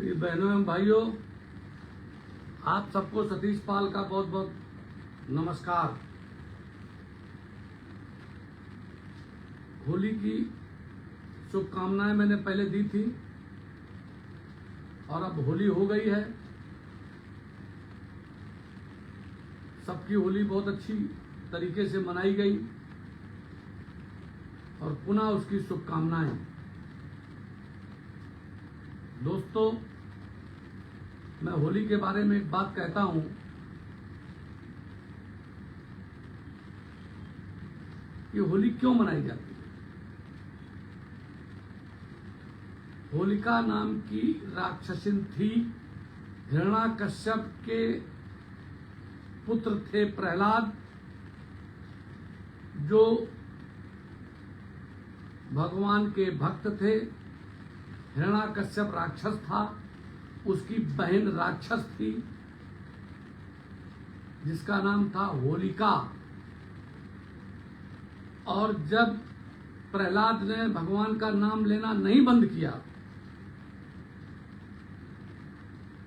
प्रिय बहनों एवं भाइयों, आप सबको सतीश पाल का बहुत बहुत नमस्कार। होली की शुभकामनाएं मैंने पहले दी थी और अब होली हो गई है। सबकी होली बहुत अच्छी तरीके से मनाई गई और पुनः उसकी शुभकामनाएं। दोस्तों, मैं होली के बारे में एक बात कहता हूं कि होली क्यों मनाई जाती है। होलिका नाम की राक्षसिन थी। हिरण्याकश्यप के पुत्र थे प्रहलाद, जो भगवान के भक्त थे। हिरण्याकश्यप राक्षस था, उसकी बहन राक्षस थी जिसका नाम था होलिका। और जब प्रहलाद ने भगवान का नाम लेना नहीं बंद किया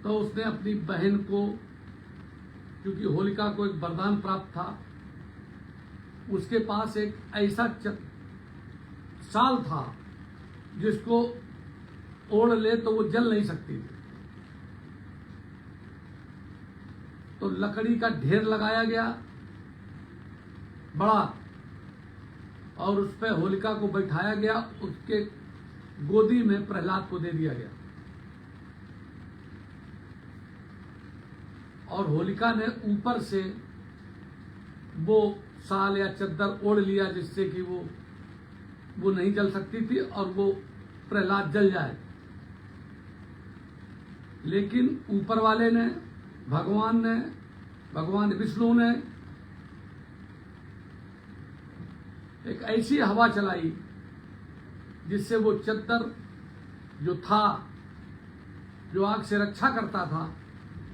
तो उसने अपनी बहन को, क्योंकि होलिका को एक वरदान प्राप्त था, उसके पास एक ऐसा शाल था जिसको ओढ़ ले तो वो जल नहीं सकती थी। तो लकड़ी का ढेर लगाया गया बड़ा और उस पर होलिका को बैठाया गया। उसके गोदी में प्रहलाद को दे दिया गया और होलिका ने ऊपर से वो शाल या चद्दर ओढ़ लिया जिससे कि वो नहीं जल सकती थी और वो प्रहलाद जल जाए। लेकिन ऊपर वाले ने, भगवान विष्णु ने एक ऐसी हवा चलाई जिससे वो चद्दर जो था, जो आग से रक्षा करता था,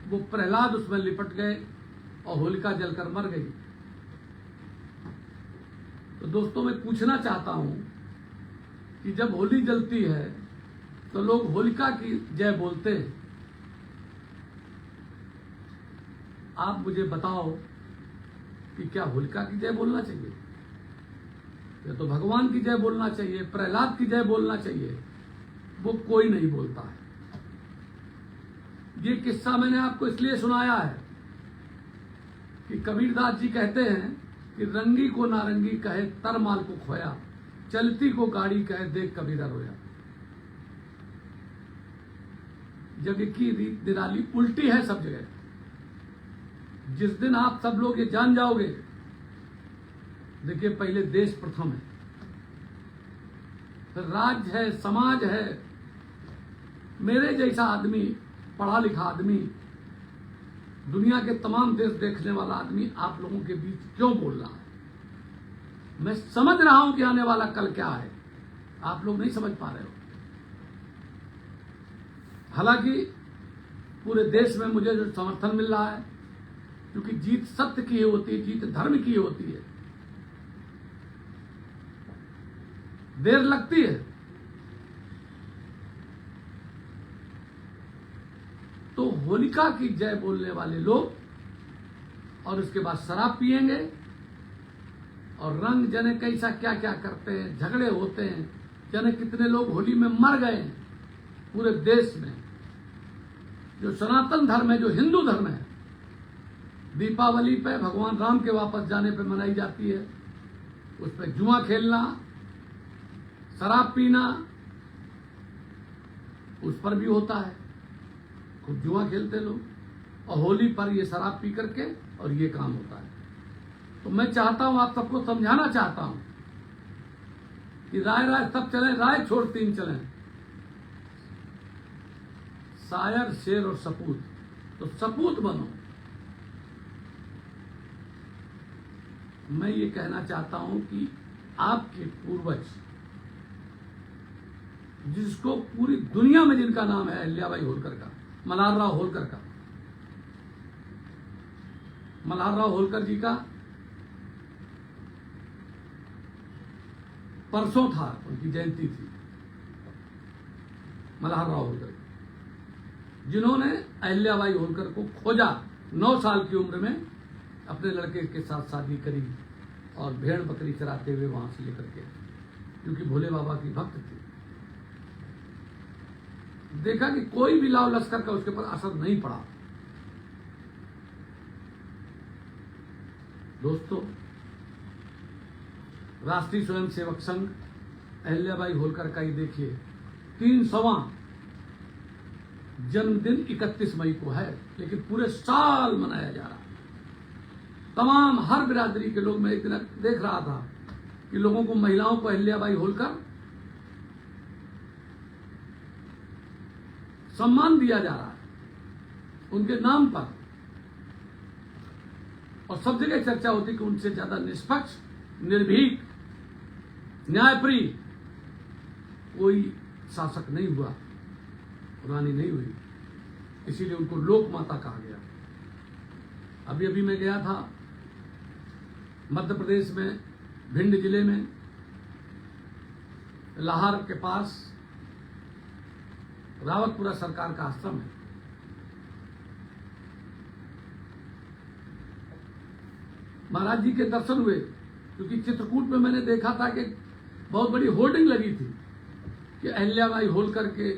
वो प्रहलाद उसमें लिपट गए और होलिका जलकर मर गई। तो दोस्तों, मैं पूछना चाहता हूं कि जब होली जलती है तो लोग होलिका की जय बोलते हैं। आप मुझे बताओ कि क्या होलिका की जय बोलना चाहिए या तो भगवान की जय बोलना चाहिए, प्रहलाद की जय बोलना चाहिए? वो कोई नहीं बोलता है। ये किस्सा मैंने आपको इसलिए सुनाया है कि कबीरदास जी कहते हैं कि रंगी को नारंगी कहे तर माल को खोया, चलती को गाड़ी कहे देख कबीरा रोया। जग की रीत निराली उल्टी है सब जगह। जिस दिन आप सब लोग ये जान जाओगे, देखिए, पहले देश प्रथम है, फिर राज्य है, समाज है। मेरे जैसा आदमी, पढ़ा लिखा आदमी, दुनिया के तमाम देश देखने वाला आदमी आप लोगों के बीच क्यों बोल रहा है? मैं समझ रहा हूं कि आने वाला कल क्या है, आप लोग नहीं समझ पा रहे हो। हालांकि पूरे देश में मुझे जो समर्थन मिल रहा है, क्योंकि जीत सत्य की होती है, जीत धर्म की होती है। देर लगती है तो होलिका की जय बोलने वाले लोग और उसके बाद शराब पिएंगे और रंग जने कैसा क्या क्या करते हैं, झगड़े होते हैं। जने कितने लोग होली में मर गए हैं पूरे देश में। जो सनातन धर्म है, जो हिंदू धर्म है, दीपावली पे भगवान राम के वापस जाने पे मनाई जाती है। उस पे जुआ खेलना, शराब पीना, उस पर भी होता है। खूब जुआ खेलते लोग और होली पर ये शराब पी करके और ये काम होता है। तो मैं चाहता हूं, आप सबको समझाना चाहता हूं कि राय राय सब चलें, राय छोड़ तीन चलें। शायर, शेर और सपूत। तो सपूत बनो। मैं ये कहना चाहता हूं कि आपके पूर्वज, जिसको पूरी दुनिया में जिनका नाम है, अहिल्याबाई होलकर का, मल्हारराव होलकर का, मल्हारराव होलकर जी का परसों था, उनकी जयंती थी, मल्हारराव होलकर। जिन्होंने अहिल्याबाई होलकर को खोजा, 9 साल की उम्र में अपने लड़के के साथ शादी करी और भेड़ बकरी चराते हुए वहां से लेकर के, क्योंकि भोले बाबा की भक्त थी। देखा कि कोई भी लाव लश्कर का उसके ऊपर असर नहीं पड़ा। दोस्तों, राष्ट्रीय स्वयंसेवक संघ अहिल्याबाई होलकर का ही देखिए 300वां जन्मदिन 31 मई को है, लेकिन पूरे साल मनाया जा रहा है। तमाम हर बिरादरी के लोग, मैं एक दिन देख रहा था कि लोगों को, महिलाओं को अहिल्याबाई होलकर सम्मान दिया जा रहा है उनके नाम पर, और सब जगह चर्चा होती कि उनसे ज्यादा निष्पक्ष, निर्भीक, न्यायप्रिय कोई शासक नहीं हुआ, रानी नहीं हुई, इसीलिए उनको लोक माता कहा गया। अभी अभी मैं गया था मध्य प्रदेश में, भिंड जिले में, लाहौर के पास रावतपुरा सरकार का आश्रम है। महाराज जी के दर्शन हुए, क्योंकि चित्रकूट में मैंने देखा था कि बहुत बड़ी होर्डिंग लगी थी कि अहिल्याबाई होलकर के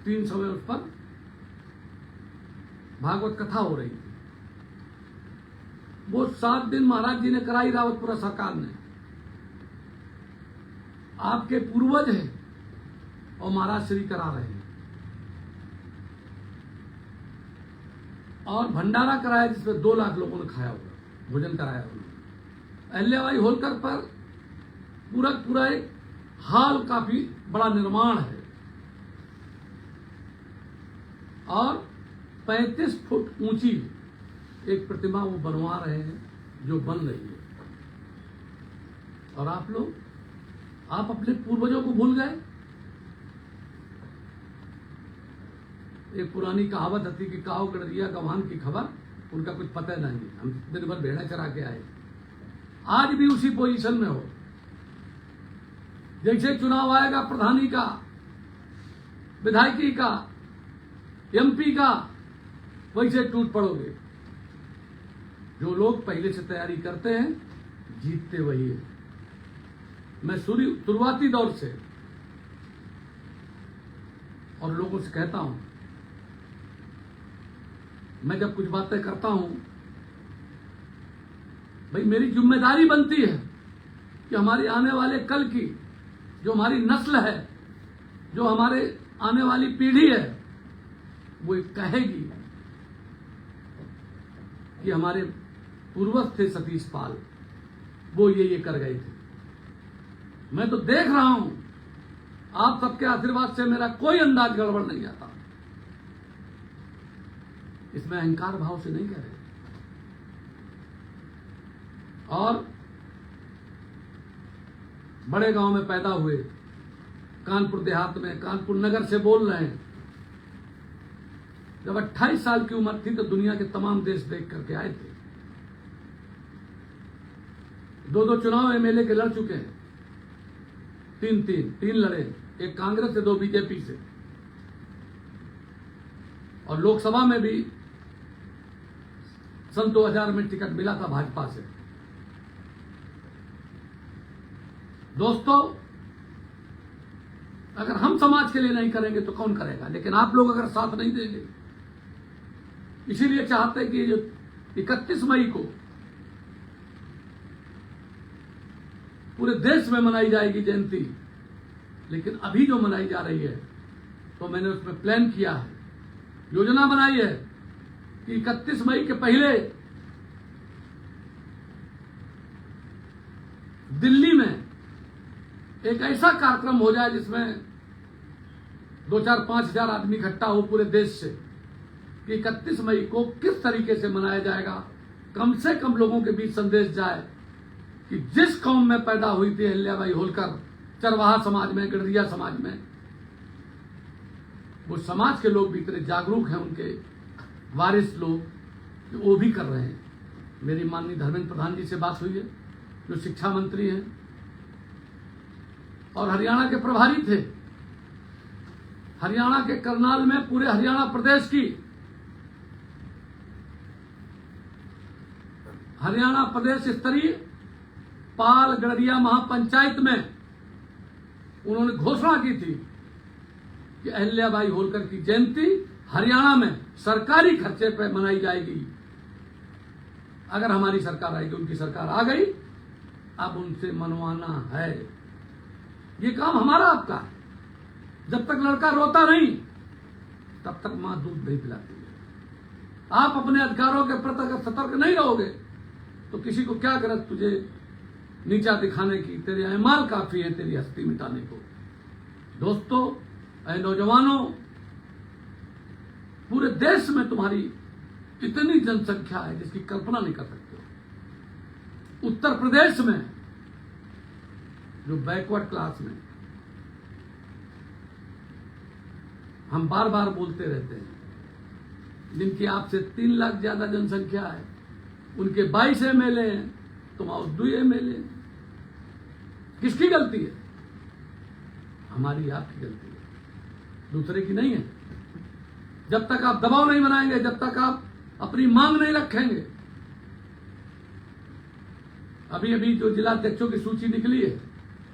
300वें उस पर भागवत कथा हो रही थी। वो 7 दिन महाराज जी ने कराई, रावतपुरा सरकार ने। आपके पूर्वज हैं और महाराज श्री करा रहे हैं, और भंडारा कराया जिसमें 2 लाख लोगों ने खाया हुआ, भोजन कराया उन्होंने। अहिल्याबाई होलकर पर पूरा एक हाल, काफी बड़ा निर्माण है, और 35 फुट ऊंची एक प्रतिमा वो बनवा रहे हैं, जो बन रही है। और आप लोग, आप अपने पूर्वजों को भूल गए। एक पुरानी कहावत थी कि काव गड़रिया गवान की खबर, उनका कुछ पता नहीं, हम दिन भर भेड़ा चरा के आए। आज भी उसी पोजीशन में हो। जैसे चुनाव आएगा प्रधानी का, विधायकी का, एमपी का, वैसे टूट पड़ोगे। जो लोग पहले से तैयारी करते हैं, जीतते वही है। मैं शुरुआती दौर से और लोगों से कहता हूं, मैं जब कुछ बातें करता हूं, भाई मेरी जिम्मेदारी बनती है कि हमारी आने वाले कल की, जो हमारी नस्ल है, जो हमारे आने वाली पीढ़ी है, वो कहेगी कि हमारे पूर्वज थे सतीश पाल, वो ये कर गए थे। मैं तो देख रहा हूं, आप सबके आशीर्वाद से मेरा कोई अंदाज गड़बड़ नहीं आता। इसमें अहंकार भाव से नहीं कह रहे। और बड़े गांव में पैदा हुए, कानपुर देहात में, कानपुर नगर से बोल रहे हैं। जब 28 साल की उम्र थी तो दुनिया के तमाम देश देख करके आए थे। 2 चुनाव एमएलए के लड़ चुके हैं, 3 लड़े, एक कांग्रेस से, 2 बीजेपी से, और लोकसभा में भी सन 2000 में टिकट मिला था भाजपा से। दोस्तों, अगर हम समाज के लिए नहीं करेंगे तो कौन करेगा? लेकिन आप लोग अगर साथ नहीं देंगे, इसीलिए चाहते हैं कि ये जो 31 मई को पूरे देश में मनाई जाएगी जयंती, लेकिन अभी जो मनाई जा रही है, तो मैंने उसमें प्लान किया है, योजना बनाई है कि 31 मई के पहले दिल्ली में एक ऐसा कार्यक्रम हो जाए जिसमें 2-4-5 हजार आदमी इकट्ठा हो पूरे देश से, कि 31 मई को किस तरीके से मनाया जाएगा। कम से कम लोगों के बीच संदेश जाए कि जिस कौम में पैदा हुई थी अहिल्याबाई होलकर, चरवाहा समाज में, गड़रिया समाज में, वो समाज के लोग भी इतने जागरूक हैं, उनके वारिस लोग, कि वो भी कर रहे हैं। मेरी माननीय धर्मेंद्र प्रधान जी से बात हुई है, जो शिक्षा मंत्री हैं और हरियाणा के प्रभारी थे। हरियाणा के करनाल में पूरे हरियाणा प्रदेश की, हरियाणा प्रदेश स्तरीय पाल गड़रिया महापंचायत में उन्होंने घोषणा की थी कि अहिल्याबाई होलकर की जयंती हरियाणा में सरकारी खर्चे पर मनाई जाएगी। अगर हमारी सरकार आएगी, उनकी सरकार आ गई, अब उनसे मनवाना है। ये काम हमारा आपका है। जब तक लड़का रोता नहीं तब तक मां दूध नहीं पिलाती है। आप अपने अधिकारों के प्रति अगर सतर्क नहीं रहोगे तो किसी को क्या गरज तुझे नीचा दिखाने की, तेरे अमाल काफी है तेरी हस्ती मिटाने को। दोस्तों, ऐ नौजवानों, पूरे देश में तुम्हारी इतनी जनसंख्या है जिसकी कल्पना नहीं कर सकते हो। उत्तर प्रदेश में जो बैकवर्ड क्लास में हम बार बार बोलते रहते हैं, जिनकी आपसे 3 लाख ज्यादा जनसंख्या है, उनके 22 MLA हैं, तुम आओ 2 MLA। किसकी गलती है? हमारी, आपकी गलती है, दूसरे की नहीं है। जब तक आप दबाव नहीं बनाएंगे, जब तक आप अपनी मांग नहीं रखेंगे। अभी अभी जो जिलाध्यक्षों की सूची निकली है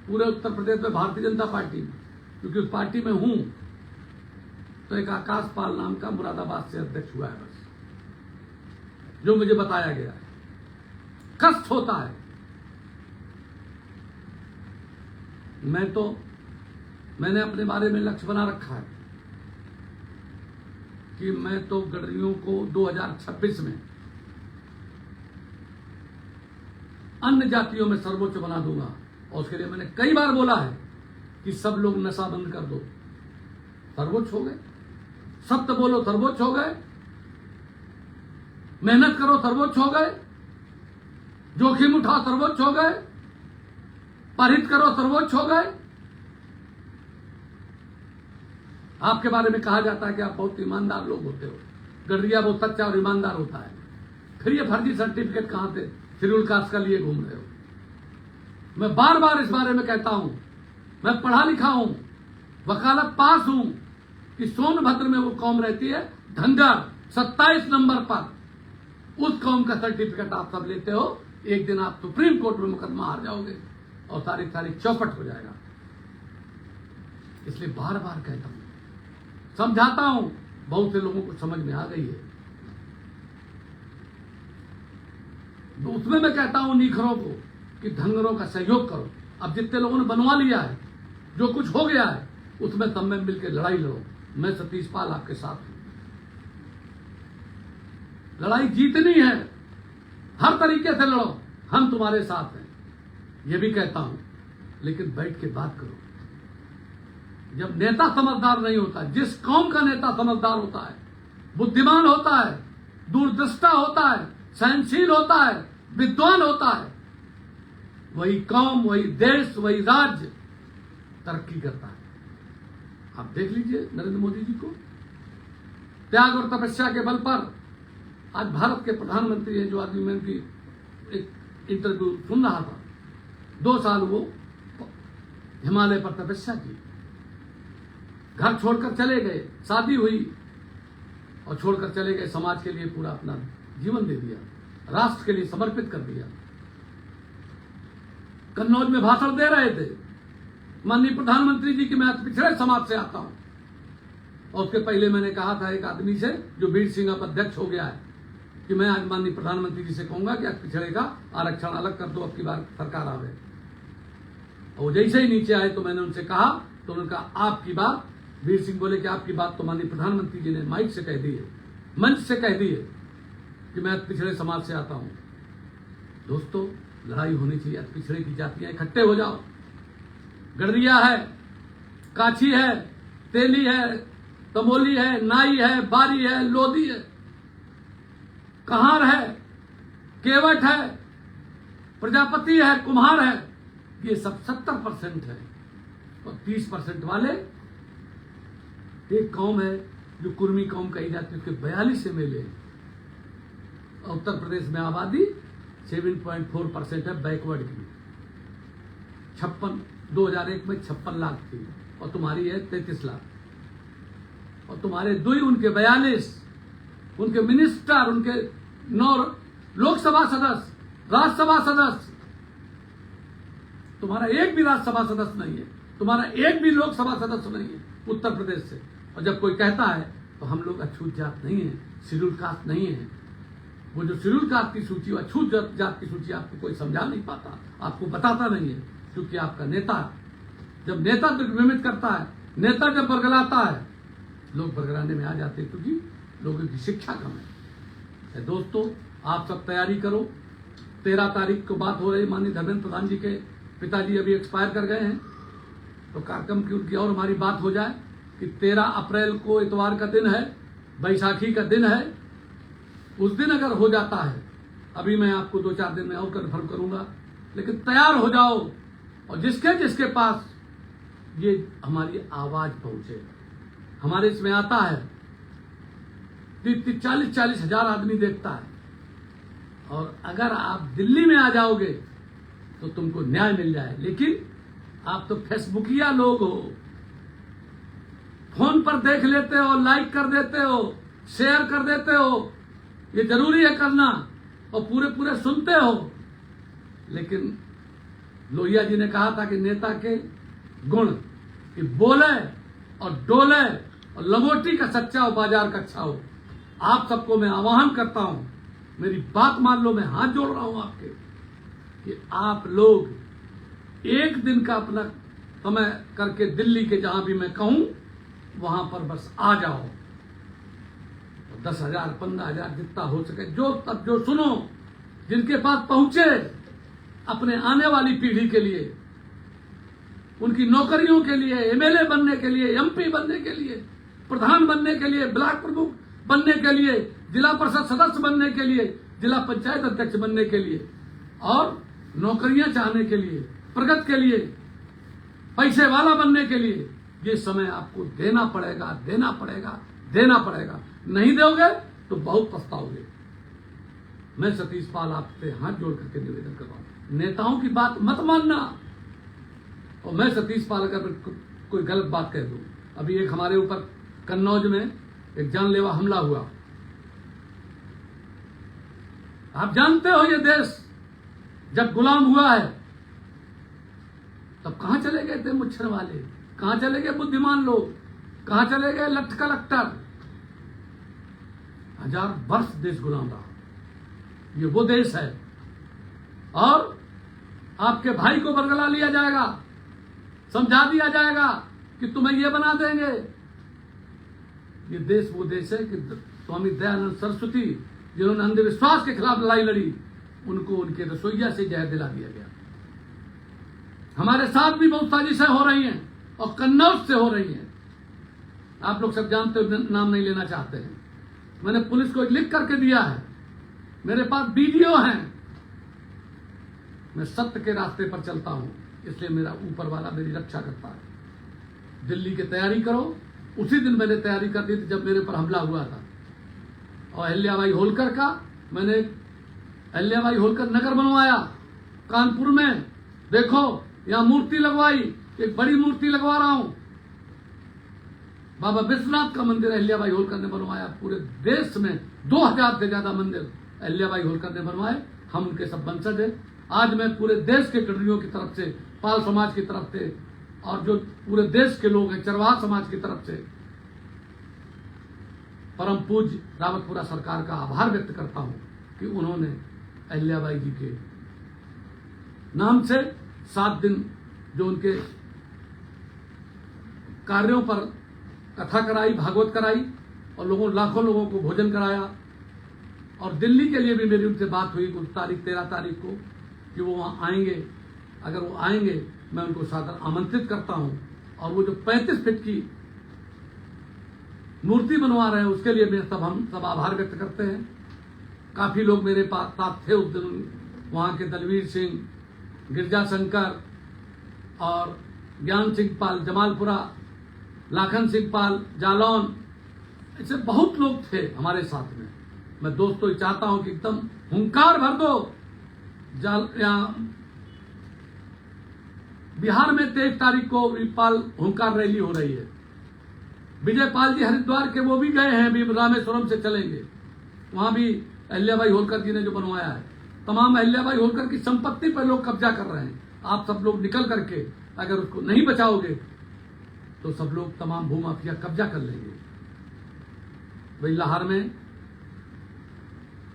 पूरे उत्तर प्रदेश में भारतीय जनता पार्टी में, क्योंकि उस पार्टी में हूं, तो एक आकाश पाल नाम का मुरादाबाद से अध्यक्ष हुआ है, बस जो मुझे बताया गया है। कष्ट होता है। मैंने अपने बारे में लक्ष्य बना रखा है कि मैं तो गडरियों को 2026 में अन्य जातियों में सर्वोच्च बना दूंगा। और उसके लिए मैंने कई बार बोला है कि सब लोग नशा बंद कर दो, सर्वोच्च हो गए। सत्य बोलो, सर्वोच्च हो गए। मेहनत करो, सर्वोच्च हो गए। जोखिम उठाओ, सर्वोच्च हो गए। परिहित करो, सर्वोच्च हो गए। आपके बारे में कहा जाता है कि आप बहुत ईमानदार लोग होते हो। गडरिया बहुत सच्चा और ईमानदार होता है। फिर ये फर्जी सर्टिफिकेट कहां थे? शेड्यूल कास्ट का लिए घूम रहे हो। मैं बार बार इस बारे में कहता हूं, मैं पढ़ा लिखा हूं, वकालत पास हूं कि सोनभद्र में वो कौम रहती है धंगर 27 नंबर पर। उस कौम का सर्टिफिकेट आप सब लेते हो। एक दिन आप सुप्रीम कोर्ट में मुकदमा हार जाओगे और सारी चौपट हो जाएगा। इसलिए बार बार कहता हूं, समझाता हूं, बहुत से लोगों को समझ में आ गई है। उसमें मैं कहता हूं नीखरों को कि धंगरों का सहयोग करो। अब जितने लोगों ने बनवा लिया है, जो कुछ हो गया है, उसमें सब में मिलकर लड़ाई लड़ो। मैं सतीश पाल आपके साथ हूं। लड़ाई जीतनी है, हर तरीके से लड़ो, हम तुम्हारे साथ हैं। यह भी कहता हूं, लेकिन बैठ के बात करो। जब नेता समझदार नहीं होता, जिस कौम का नेता समझदार होता है, बुद्धिमान होता है, दूरदृष्टा होता है, सहनशील होता है, विद्वान होता है, वही कौम, वही देश, वही राज्य तरक्की करता है। आप देख लीजिए नरेंद्र मोदी जी को, त्याग और तपस्या के बल पर आज भारत के प्रधानमंत्री हैं। जो आदमी, मैं उनकी एक इंटरव्यू सुन रहा था, 2 साल वो हिमालय पर तपस्या की, घर छोड़कर चले गए, शादी हुई और छोड़कर चले गए, समाज के लिए पूरा अपना जीवन दे दिया, राष्ट्र के लिए समर्पित कर दिया। कन्नौज में भाषण दे रहे थे माननीय प्रधानमंत्री जी कि मैं पिछड़े समाज से आता हूं। और उसके पहले मैंने कहा था एक आदमी से जो वीर सिंह अब अध्यक्ष हो गया है कि मैं आज माननीय प्रधानमंत्री जी से कहूंगा कि आज पिछड़े का आरक्षण अलग कर दो, अब की बार सरकार आवे। और जैसे ही नीचे आए तो मैंने उनसे कहा, तो उन्होंने कहा आपकी बात, वीर सिंह बोले कि आपकी बात तो माननीय प्रधानमंत्री जी ने माइक से कह दी है, मंच से कह दी है कि मैं पिछड़े समाज से आता हूं। दोस्तों, लड़ाई होनी चाहिए। पिछड़े की जातियां इकट्ठे हो जाओ। गडरिया है, काछी है, तेली है, तमोली है, नाई है, बारी है, लोधी है, कहार है, केवट है, प्रजापति है, कुम्हार है। ये सब 70% है। और 30% वाले एक कौम है जो कुर्मी कौम कही जाती है, उसके 42 MLA हैं। उत्तर प्रदेश में आबादी 7.4% है बैकवर्ड की। 2001 में 56 लाख थी और तुम्हारी है 33 लाख। और तुम्हारे 2 उनके 42, उनके मिनिस्टर, उनके 9 लोकसभा सदस्य, राज्यसभा सदस्य, तुम्हारा एक भी राज्यसभा सदस्य नहीं है, तुम्हारा एक भी लोकसभा सदस्य नहीं है उत्तर प्रदेश से। और जब कोई कहता है तो हम लोग अछूत जात नहीं है, शेड्यूल कास्ट नहीं है। वो जो शेड्यूल कास्ट की सूची, अछूत जात की सूची आपको कोई समझा नहीं पाता, आपको बताता नहीं है, क्योंकि आपका नेता, जब नेता दिग्भ्रमित करता है, नेता जब बरगलाता है, लोग बरगलाने में आ जाते हैं, क्योंकि लोगों की शिक्षा कम है। दोस्तों, आप सब तैयारी करो। 13 तारीख को बात हो रही, माननीय धर्मेंद्र प्रधान जी के पिताजी अभी एक्सपायर कर गए हैं, तो कार्यक्रम की उनकी और हमारी बात हो जाए कि 13 अप्रैल को इतवार का दिन है, बैसाखी का दिन है। उस दिन अगर हो जाता है, अभी मैं आपको 2-4 दिन में और कन्फर्म करूंगा, लेकिन तैयार हो जाओ और जिसके जिसके पास ये हमारी आवाज पहुंचे। हमारे इसमें आता है 40-40 हजार आदमी देखता है, और अगर आप दिल्ली में आ जाओगे तो तुमको न्याय मिल जाए। लेकिन आप तो फेसबुकिया लोग हो, फोन पर देख लेते हो, लाइक कर देते हो, शेयर कर देते हो, ये जरूरी है करना, और पूरे पूरे सुनते हो। लेकिन लोहिया जी ने कहा था कि नेता के गुण कि बोले और डोले और लंगोटी का सच्चा हो, बाजार का अच्छा हो। आप सबको मैं आह्वान करता हूं, मेरी बात मान लो, मैं हाथ जोड़ रहा हूं आपके, कि आप लोग एक दिन का अपना समय करके दिल्ली के जहां भी मैं कहूं वहां पर बस आ जाओ। 10,000 15,000 जितना हो सके, जो सुनो, जिनके पास पहुंचे, अपने आने वाली पीढ़ी के लिए, उनकी नौकरियों के लिए, एमएलए बनने के लिए, एमपी बनने के लिए, प्रधान बनने के लिए, ब्लॉक प्रमुख बनने के लिए, जिला परिषद सदस्य बनने के लिए, जिला पंचायत अध्यक्ष बनने के लिए, और नौकरियां चाहने के लिए, प्रगति के लिए, पैसे वाला बनने के लिए, ये समय आपको देना पड़ेगा, देना पड़ेगा, देना पड़ेगा। नहीं दोगे तो बहुत पछताओगे। मैं सतीश पाल आपसे हाथ जोड़ करके निवेदन कर रहा हूं, नेताओं की बात मत मानना। और मैं सतीश पाल अगर कोई गलत बात कह दूं, अभी एक हमारे ऊपर कन्नौज में एक जानलेवा हमला हुआ। आप जानते हो ये देश जब गुलाम हुआ है तब कहां चले गए थे मुच्छर वाले, कहां चले गए बुद्धिमान लोग, कहां चले गए लठ कलेक्टर। 1000 वर्ष देश गुलाम रहा, ये वो देश है। और आपके भाई को बरगला लिया जाएगा, समझा दिया जाएगा कि तुम्हें ये बना देंगे। ये देश वो देश है कि स्वामी दयानंद सरस्वती जिन्होंने अंधविश्वास के खिलाफ लड़ाई लड़ी, उनको उनके रसोईया से जहर दिला दिया गया। हमारे साथ भी बहुत साजिशें हो रही हैं और कन्नौज से हो रही हैं। आप लोग सब जानते हो, नाम नहीं लेना चाहते हैं। मैंने पुलिस को लिख करके दिया है, मेरे पास वीडियो हैं। मैं सत्य के रास्ते पर चलता हूं, इसलिए मेरा ऊपर वाला मेरी रक्षा करता है। दिल्ली की तैयारी करो। उसी दिन मैंने तैयारी कर दी थी जब मेरे पर हमला हुआ था। और अहिल्याबाई होलकर का, मैंने अहिल्याबाई होलकर नगर बनवाया कानपुर में। देखो यहां मूर्ति लगवाई, एक बड़ी मूर्ति लगवा रहा हूं। बाबा विश्वनाथ का मंदिर अहिल्याबाई होलकर ने बनवाया। पूरे देश में 2000 से ज्यादा मंदिर अहिल्याबाई होलकर ने बनवाए। हम उनके सब वंशज हैं। आज मैं पूरे देश के कड़रियों की तरफ से, पाल समाज की तरफ से, और जो पूरे देश के लोग हैं चरवाहा समाज की तरफ से, परम पूज्य रावतपुरा सरकार का आभार व्यक्त करता हूं कि उन्होंने अहिल्याबाई जी के नाम से 7 दिन जो उनके कार्यों पर कथा कराई, भागवत कराई, और लाखों लोगों को भोजन कराया। और दिल्ली के लिए भी मेरी उनसे बात हुई कुछ 13 तारीख को कि वो वहां आएंगे। अगर वो आएंगे मैं उनको सादर आमंत्रित करता हूं। और वो जो 35 फीट की मूर्ति बनवा रहे हैं उसके लिए हम सब आभार व्यक्त करते हैं। काफी लोग मेरे पास साथ थे उस दिन, वहां के दलवीर सिंह, गिरजा शंकर और ज्ञान सिंह पाल जमालपुरा, लाखन सिंह पाल जालौन, ऐसे बहुत लोग थे हमारे साथ में। मैं दोस्तों चाहता हूं कि एकदम हुंकार भर दो। बिहार में 23 तारीख को पाल हुंकार रैली हो रही है। विजय पाल जी हरिद्वार के वो भी गए हैं, अभी रामेश्वरम से चलेंगे, वहां भी अहिल्याबाई होलकर जी ने जो बनवाया है। तमाम अहिल्याबाई होलकर की संपत्ति पर लोग कब्जा कर रहे हैं। आप सब लोग निकल करके अगर उसको नहीं बचाओगे तो सब लोग, तमाम भूमाफिया कब्जा कर लेंगे। भाई लाहौर में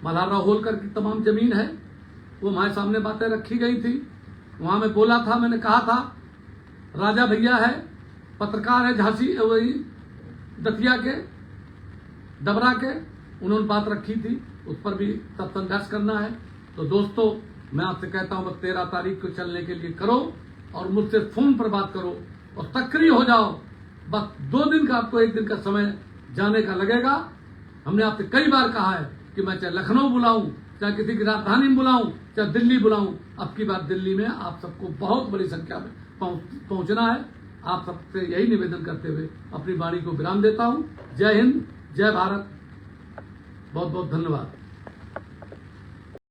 मल्हार राव होलकर की तमाम जमीन है, वो हमारे सामने बातें रखी गई थी। वहां मैं बोला था, मैंने कहा था राजा भैया है, पत्रकार है झांसी वही दतिया के डबरा के, उन्होंने बात रखी थी, उस पर भी तब संघर्ष करना है। तो दोस्तों मैं आपसे कहता हूं, 13 तारीख को चलने के लिए करो और मुझसे फोन पर बात करो और सक्रिय हो जाओ। बस 2 दिन का, आपको 1 दिन का समय जाने का लगेगा। हमने आपसे कई बार कहा है कि मैं चाहे लखनऊ बुलाऊं, चाहे किसी की राजधानी में बुलाऊं, चाहे दिल्ली बुलाऊं, अब की बार दिल्ली में आप सबको बहुत बड़ी संख्या में पहुंचना है। आप सबसे यही निवेदन करते हुए अपनी वाणी को विराम देता हूं। जय हिंद, जय भारत, बहुत बहुत धन्यवाद।